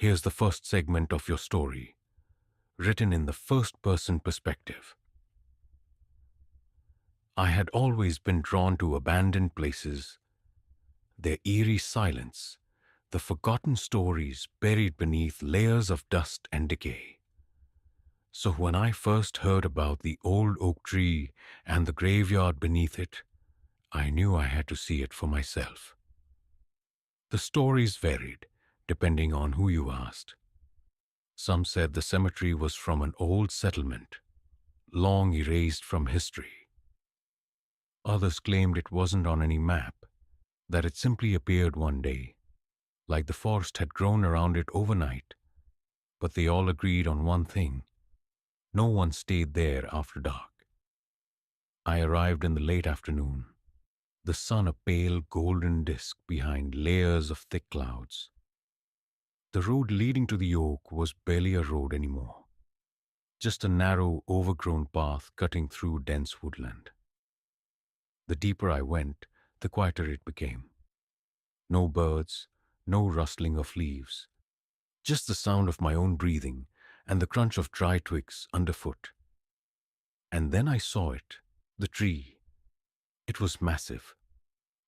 Here's the first segment of your story, written in the first-person perspective. I had always been drawn to abandoned places, their eerie silence, the forgotten stories buried beneath layers of dust and decay. So when I first heard about the old oak tree and the graveyard beneath it, I knew I had to see it for myself. The stories varied, depending on who you asked. Some said the cemetery was from an old settlement, long erased from history. Others claimed it wasn't on any map, that it simply appeared one day, like the forest had grown around it overnight. But they all agreed on one thing: no one stayed there after dark. I arrived in the late afternoon, the sun a pale golden disk behind layers of thick clouds. The road leading to the oak was barely a road anymore, just a narrow, overgrown path cutting through dense woodland. The deeper I went, the quieter it became. No birds, no rustling of leaves, just the sound of my own breathing and the crunch of dry twigs underfoot. And then I saw it, the tree. It was massive,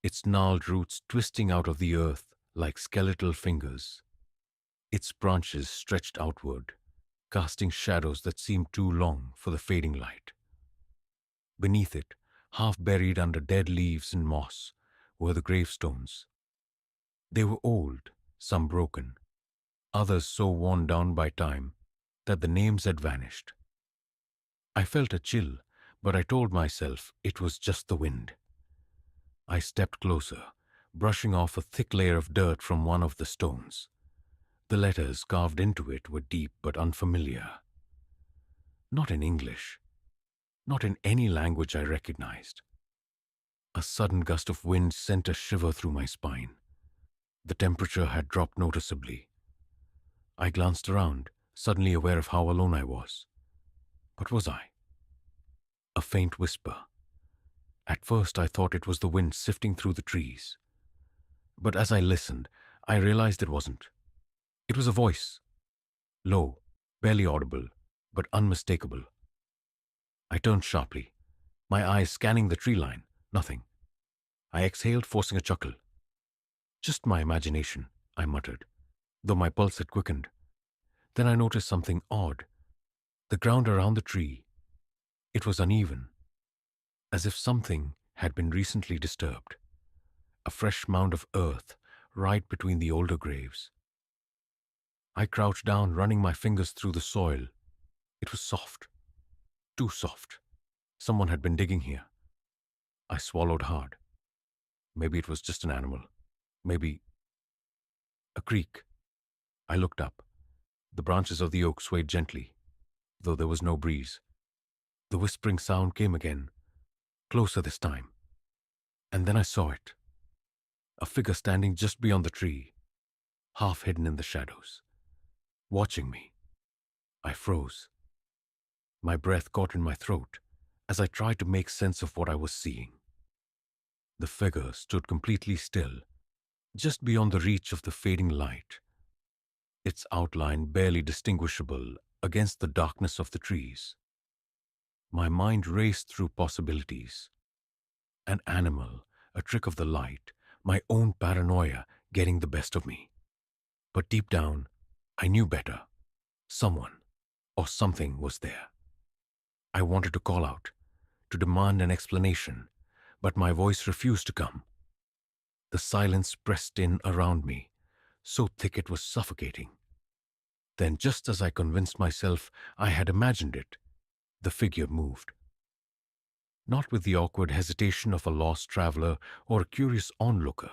its gnarled roots twisting out of the earth like skeletal fingers. Its branches stretched outward, casting shadows that seemed too long for the fading light. Beneath it, half buried under dead leaves and moss, were the gravestones. They were old, some broken, others so worn down by time that the names had vanished. I felt a chill, but I told myself it was just the wind. I stepped closer, brushing off a thick layer of dirt from one of the stones. The letters carved into it were deep but unfamiliar. Not in English, not in any language I recognized. A sudden gust of wind sent a shiver through my spine. The temperature had dropped noticeably. I glanced around, suddenly aware of how alone I was. But was I? A faint whisper. At first I thought it was the wind sifting through the trees. But as I listened, I realized it wasn't. It was a voice. Low, barely audible, but unmistakable. I turned sharply, my eyes scanning the tree line. Nothing. I exhaled, forcing a chuckle. Just my imagination, I muttered, though my pulse had quickened. Then I noticed something odd. The ground around the tree. It was uneven, as if something had been recently disturbed. A fresh mound of earth right between the older graves. I crouched down, running my fingers through the soil. It was soft. Too soft. Someone had been digging here. I swallowed hard. Maybe it was just an animal. Maybe a creak. I looked up. The branches of the oak swayed gently, though there was no breeze. The whispering sound came again, closer this time. And then I saw it. A figure standing just beyond the tree, half hidden in the shadows, watching me. I froze. My breath caught in my throat as I tried to make sense of what I was seeing. The figure stood completely still, just beyond the reach of the fading light, its outline barely distinguishable against the darkness of the trees. My mind raced through possibilities. An animal, a trick of the light, my own paranoia getting the best of me. But deep down, I knew better. Someone or something was there. I wanted to call out, to demand an explanation, but my voice refused to come. The silence pressed in around me, so thick it was suffocating. Then, just as I convinced myself I had imagined it, the figure moved. Not with the awkward hesitation of a lost traveler or a curious onlooker,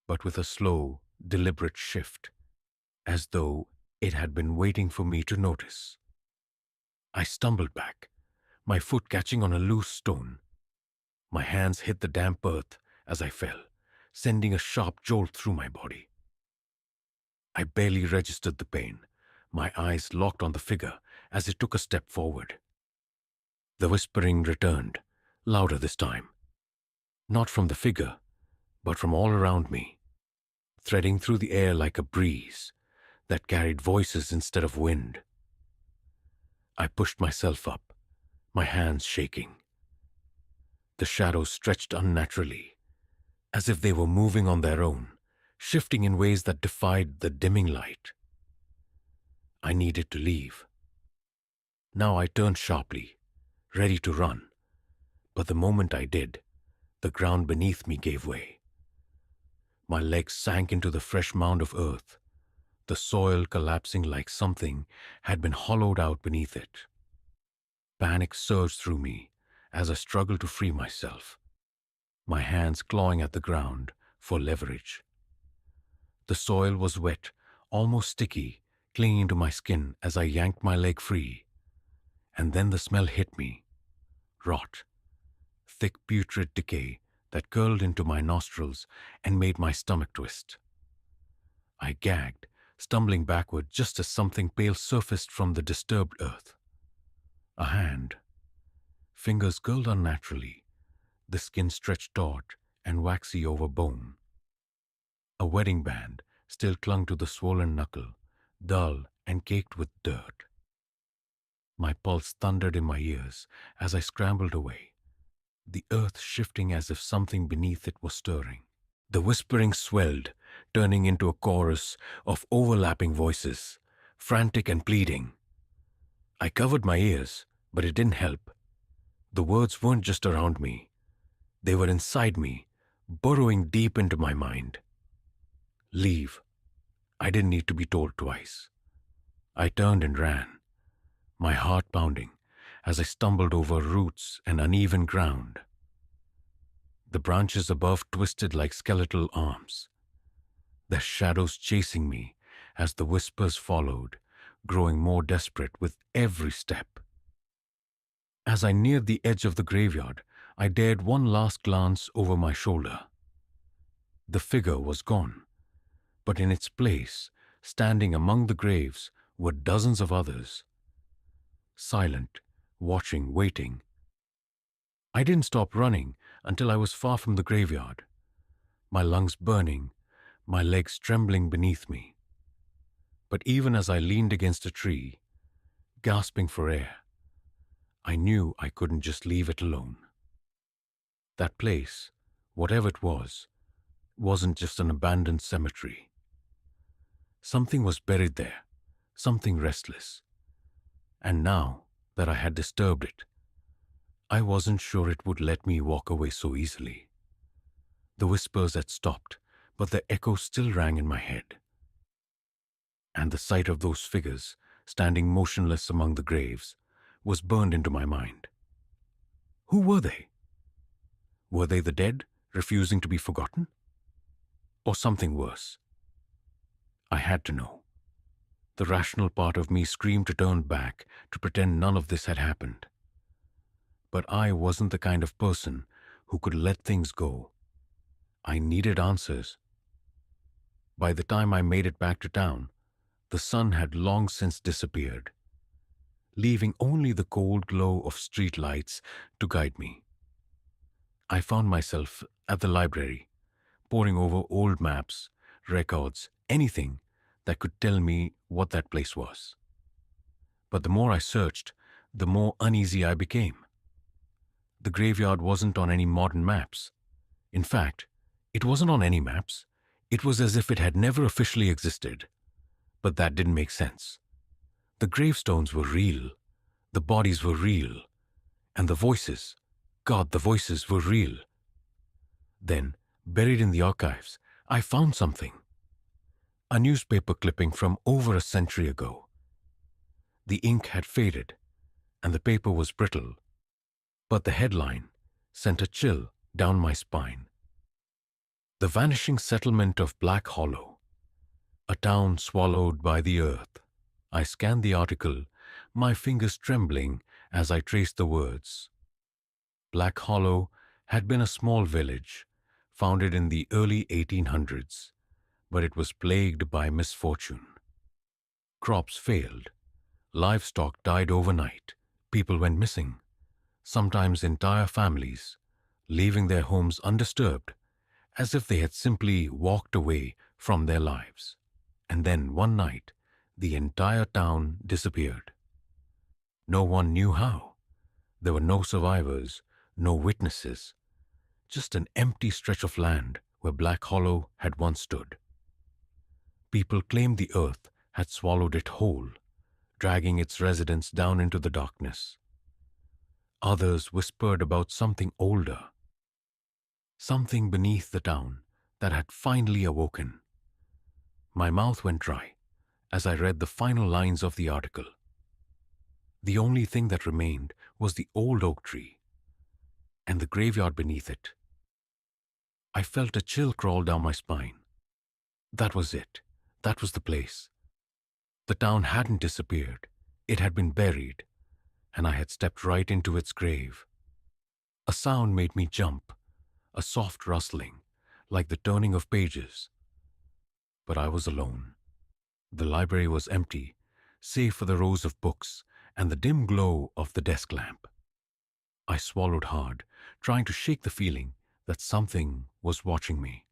but with a slow, deliberate shift, as though it had been waiting for me to notice. I stumbled back, my foot catching on a loose stone. My hands hit the damp earth as I fell, sending a sharp jolt through my body. I barely registered the pain, my eyes locked on the figure as it took a step forward. The whispering returned, louder this time. Not from the figure, but from all around me, threading through the air like a breeze that carried voices instead of wind. I pushed myself up, my hands shaking. The shadows stretched unnaturally, as if they were moving on their own, shifting in ways that defied the dimming light. I needed to leave. Now I turned sharply, ready to run, but the moment I did, the ground beneath me gave way. My legs sank into the fresh mound of earth, the soil collapsing like something had been hollowed out beneath it. Panic surged through me as I struggled to free myself, my hands clawing at the ground for leverage. The soil was wet, almost sticky, clinging to my skin as I yanked my leg free. And then the smell hit me. Rot. Thick putrid decay that curled into my nostrils and made my stomach twist. I gagged, stumbling backward just as something pale surfaced from the disturbed earth. A hand. Fingers curled unnaturally, the skin stretched taut and waxy over bone. A wedding band still clung to the swollen knuckle, dull and caked with dirt. My pulse thundered in my ears as I scrambled away, the earth shifting as if something beneath it was stirring. The whispering swelled, turning into a chorus of overlapping voices, frantic and pleading. I covered my ears, but it didn't help. The words weren't just around me. They were inside me, burrowing deep into my mind. Leave. I didn't need to be told twice. I turned and ran, my heart pounding as I stumbled over roots and uneven ground. The branches above twisted like skeletal arms, the shadows chasing me as the whispers followed, growing more desperate with every step. As I neared the edge of the graveyard, I dared one last glance over my shoulder. The figure was gone, but in its place, standing among the graves, were dozens of others. Silent, watching, waiting. I didn't stop running until I was far from the graveyard, my lungs burning, my legs trembling beneath me. But even as I leaned against a tree, gasping for air, I knew I couldn't just leave it alone. That place, whatever it was, wasn't just an abandoned cemetery. Something was buried there, something restless. And now that I had disturbed it, I wasn't sure it would let me walk away so easily. The whispers had stopped, but the echo still rang in my head. And the sight of those figures, standing motionless among the graves, was burned into my mind. Who were they? Were they the dead, refusing to be forgotten? Or something worse? I had to know. The rational part of me screamed to turn back, to pretend none of this had happened. But I wasn't the kind of person who could let things go. I needed answers. By the time I made it back to town, the sun had long since disappeared, leaving only the cold glow of street lights to guide me. I found myself at the library, poring over old maps, records, anything that could tell me what that place was. But the more I searched, the more uneasy I became. The graveyard wasn't on any modern maps. In fact, it wasn't on any maps. It was as if it had never officially existed. But that didn't make sense. The gravestones were real, the bodies were real, and the voices, God, the voices were real. Then, buried in the archives, I found something. A newspaper clipping from over a century ago. The ink had faded, and the paper was brittle, but the headline sent a chill down my spine. The vanishing settlement of Black Hollow, a town swallowed by the earth. I scanned the article, my fingers trembling as I traced the words. Black Hollow had been a small village, founded in the early 1800s, but it was plagued by misfortune. Crops failed, livestock died overnight, people went missing, sometimes entire families, leaving their homes undisturbed, as if they had simply walked away from their lives. And then one night, The entire town disappeared. No one knew how. There were no survivors, no witnesses, just an empty stretch of land where Black Hollow had once stood. People claimed the earth had swallowed it whole, dragging its residents down into the darkness. Others whispered about something older, something beneath the town that had finally awoken. My mouth went dry as I read the final lines of the article. The only thing that remained was the old oak tree and the graveyard beneath it. I felt a chill crawl down my spine. That was it. That was the place. The town hadn't disappeared. It had been buried, and I had stepped right into its grave. A sound made me jump, a soft rustling, like the turning of pages. But I was alone. The library was empty, save for the rows of books and the dim glow of the desk lamp. I swallowed hard, trying to shake the feeling that something was watching me.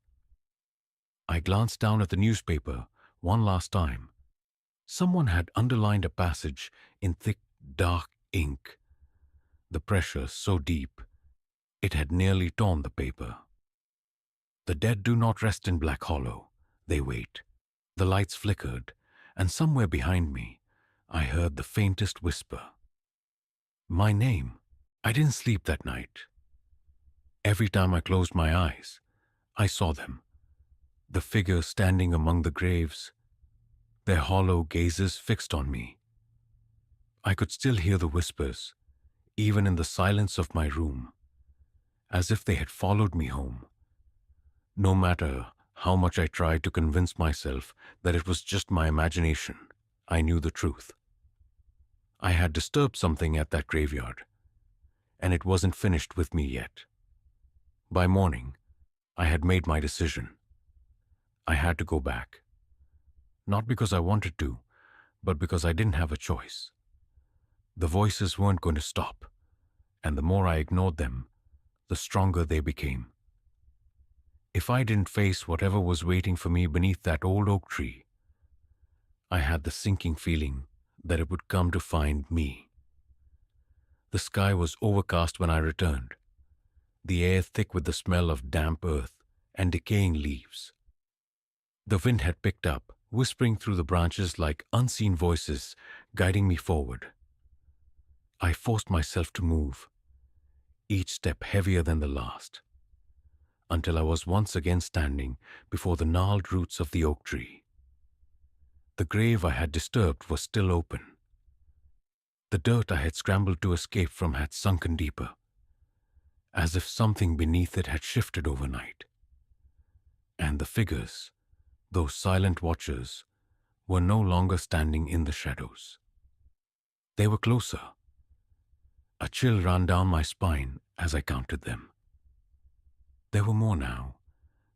I glanced down at the newspaper one last time. Someone had underlined a passage in thick, dark ink. The pressure so deep, it had nearly torn the paper. The dead do not rest in Black Hollow. They wait. The lights flickered, and somewhere behind me, I heard the faintest whisper. My name. I didn't sleep that night. Every time I closed my eyes, I saw them. The figures standing among the graves, their hollow gazes fixed on me. I could still hear the whispers, even in the silence of my room, as if they had followed me home. No matter how much I tried to convince myself that it was just my imagination, I knew the truth. I had disturbed something at that graveyard, and it wasn't finished with me yet. By morning, I had made my decision. I had to go back. Not because I wanted to, but because I didn't have a choice. The voices weren't going to stop, and the more I ignored them, the stronger they became. If I didn't face whatever was waiting for me beneath that old oak tree, I had the sinking feeling that it would come to find me. The sky was overcast when I returned, the air thick with the smell of damp earth and decaying leaves. The wind had picked up, whispering through the branches like unseen voices guiding me forward. I forced myself to move, each step heavier than the last, until I was once again standing before the gnarled roots of the oak tree. The grave I had disturbed was still open. The dirt I had scrambled to escape from had sunken deeper, as if something beneath it had shifted overnight. And the figures, those silent watchers, were no longer standing in the shadows. They were closer. A chill ran down my spine as I counted them. There were more now,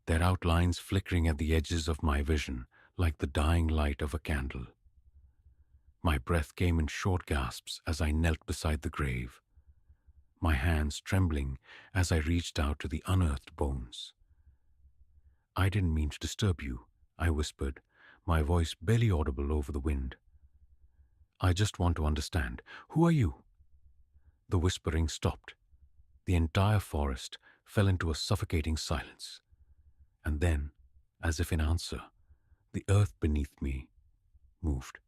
their outlines flickering at the edges of my vision like the dying light of a candle. My breath came in short gasps as I knelt beside the grave, my hands trembling as I reached out to the unearthed bones. I didn't mean to disturb you, I whispered, my voice barely audible over the wind. I just want to understand. Who are you? The whispering stopped. The entire forest fell into a suffocating silence. And then, as if in answer, the earth beneath me moved.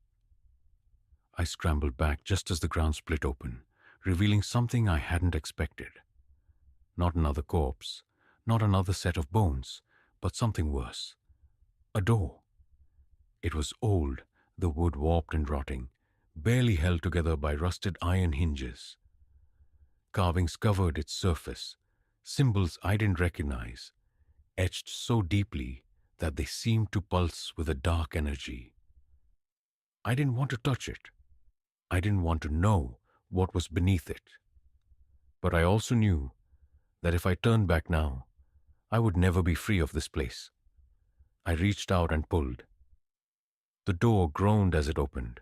I scrambled back just as the ground split open, revealing something I hadn't expected. Not another corpse, not another set of bones, but something worse. A door. It was old, the wood warped and rotting, barely held together by rusted iron hinges. Carvings covered its surface, symbols I didn't recognize, etched so deeply that they seemed to pulse with a dark energy. I didn't want to touch it. I didn't want to know what was beneath it. But I also knew that if I turned back now, I would never be free of this place. I reached out and pulled. The door groaned as it opened,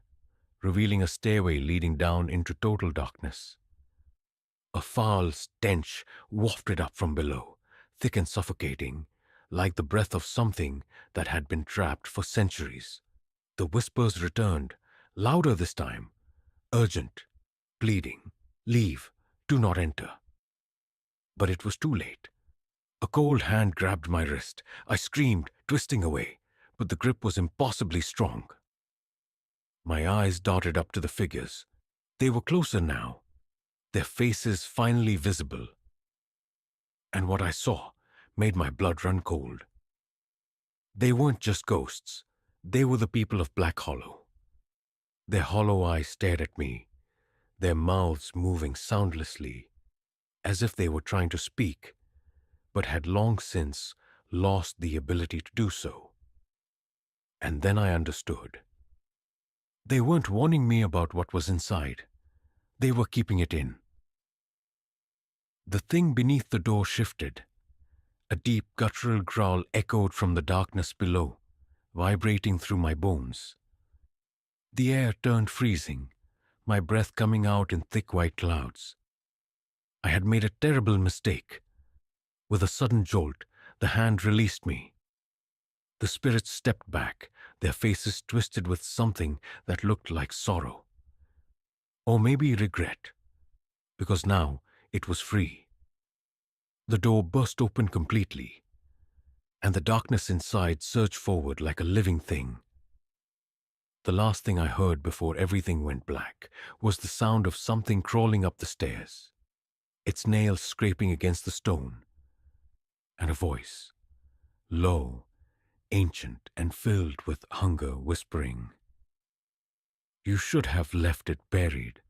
revealing a stairway leading down into total darkness. A foul stench wafted up from below, thick and suffocating, like the breath of something that had been trapped for centuries. The whispers returned, louder this time, urgent, pleading, "Leave, do not enter." But it was too late. A cold hand grabbed my wrist. I screamed, twisting away, but the grip was impossibly strong. My eyes darted up to the figures. They were closer now, their faces finally visible. And what I saw made my blood run cold. They weren't just ghosts. They were the people of Black Hollow. Their hollow eyes stared at me, their mouths moving soundlessly, as if they were trying to speak, but had long since lost the ability to do so. And then I understood. They weren't warning me about what was inside. They were keeping it in. The thing beneath the door shifted. A deep guttural growl echoed from the darkness below, vibrating through my bones. The air turned freezing, my breath coming out in thick white clouds. I had made a terrible mistake. With a sudden jolt, the hand released me. The spirits stepped back, their faces twisted with something that looked like sorrow. Or maybe regret, because now it was free. The door burst open completely, and the darkness inside surged forward like a living thing. The last thing I heard before everything went black was the sound of something crawling up the stairs, its nails scraping against the stone, and a voice, low, ancient, and filled with hunger, whispering, "You should have left it buried."